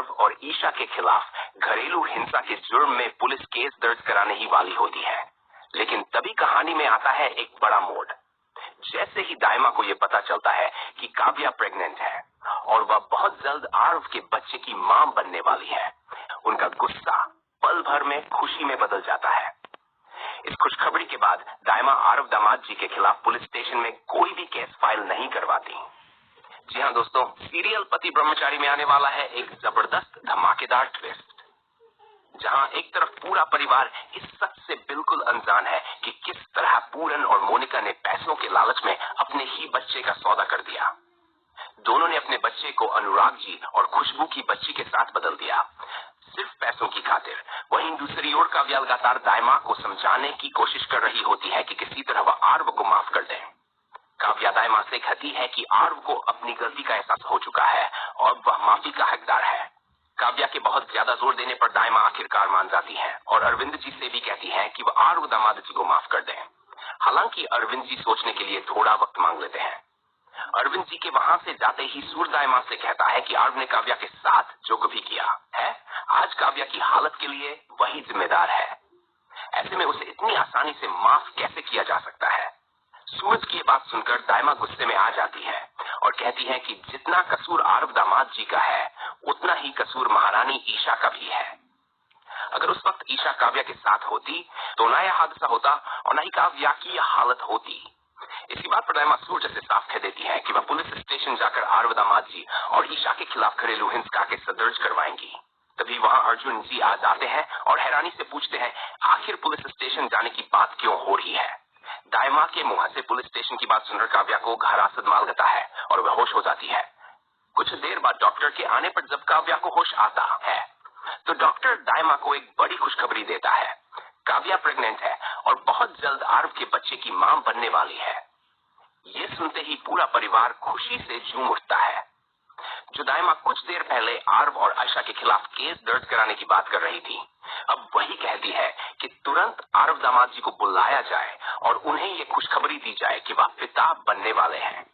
आरव और ईशा के खिलाफ घरेलू हिंसा के जुर्म में पुलिस केस दर्ज कराने ही वाली होती है। लेकिन तभी कहानी में आता है एक बड़ा मोड़। जैसे ही दाइमा को यह पता चलता है कि काव्या प्रेग्नेंट है और वह बहुत जल्द आरव के बच्चे की मां बनने वाली है, उनका गुस्सा पल भर में खुशी में बदल जाता है। इस खुशखबरी के बाद दाइमा आरव दामाद जी के खिलाफ पुलिस स्टेशन में कोई भी केस फाइल नहीं करवाती। जी हाँ दोस्तों, सीरियल पति ब्रह्मचारी में आने वाला है एक जबरदस्त धमाकेदार ट्विस्ट, जहां एक तरफ पूरा परिवार इस सच से बिल्कुल अनजान है कि किस तरह पूरन और मोनिका ने पैसों के लालच में अपने ही बच्चे का सौदा कर दिया। दोनों ने अपने बच्चे को अनुराग जी और खुशबू की बच्ची के साथ बदल दिया, सिर्फ पैसों की खातिर। वहीं दूसरी ओर काव्या लगातार दाइमा को समझाने की कोशिश कर रही होती है कि किसी तरह वह आरव को माफ कर दे। काव्या दाइमा से कहती है कि आरव को अपनी गलती का एहसास हो चुका है और वह माफी का हकदार है। काव्या के बहुत ज्यादा जोर देने पर दाइमा आखिरकार मान जाती है और अरविंद जी से भी कहती है कि वह आरव दामाद जी को माफ कर दें। हालांकि अरविंद जी सोचने के लिए थोड़ा वक्त मांग लेते हैं। अरविंद जी के वहां से जाते ही सूर दाइमा से कहता है कि आरव ने काव्या के साथ जो भी किया है, आज काव्या की हालत के लिए वही जिम्मेदार है। ऐसे में उसे इतनी आसानी से माफ कैसे किया जा सकता है? सूरज की ये बात सुनकर दाइमा गुस्से में आ जाती है और कहती है कि जितना कसूर आरव दामाद जी का है, उतना ही कसूर महारानी ईशा का भी है। अगर उस वक्त ईशा काव्या के साथ होती तो ना यह हादसा होता और ना ही काव्या की यह हालत होती। इसी बात पर दाइमा सूरज से साफ कह देती है कि वह पुलिस स्टेशन जाकर आरव दामाद जी और ईशा के खिलाफ घरेलू हिंसा केस दर्ज करवाएंगी। तभी वहां अर्जुन जी आ जाते हैं और हैरानी से पूछते हैं, आखिर पुलिस स्टेशन जाने की बात क्यों हो रही है? दाइमा के मुंह से पुलिस स्टेशन की बात सुनकर काव्या को घरा सदमाल गता है और वह होश हो जाती है। कुछ देर बाद डॉक्टर के आने पर जब काव्या को होश आता है तो डॉक्टर दाइमा को एक बड़ी खुशखबरी देता है। काव्या प्रेग्नेंट है और बहुत जल्द आरव के बच्चे की मां बनने वाली है। ये सुनते ही पूरा परिवार खुशी से झूम उठता है। जो दाइमा कुछ देर पहले आरव और आयशा के खिलाफ केस दर्ज कराने की बात कर रही थी, अब वही कहती है कि तुरंत आरव दामाद जी को बुलाया जाए और उन्हें ये खुशखबरी दी जाए कि वह पिता बनने वाले हैं।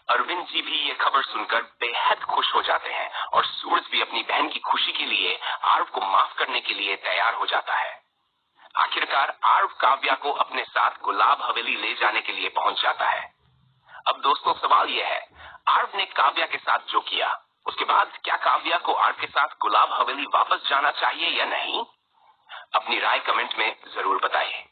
अरविंद जी भी ये खबर सुनकर बेहद खुश हो जाते हैं और सूरज भी अपनी बहन की खुशी के लिए आरव को माफ करने के लिए तैयार हो जाता है। आखिरकार आरव काव्या को अपने साथ गुलाब हवेली ले जाने के लिए पहुंच जाता है। अब दोस्तों सवाल यह है, आरव ने काव्या के साथ जो किया, उसके बाद क्या काव्या को आरव के साथ गुलाब हवेली वापस जाना चाहिए या नहीं? अपनी राय कमेंट में जरूर बताइए।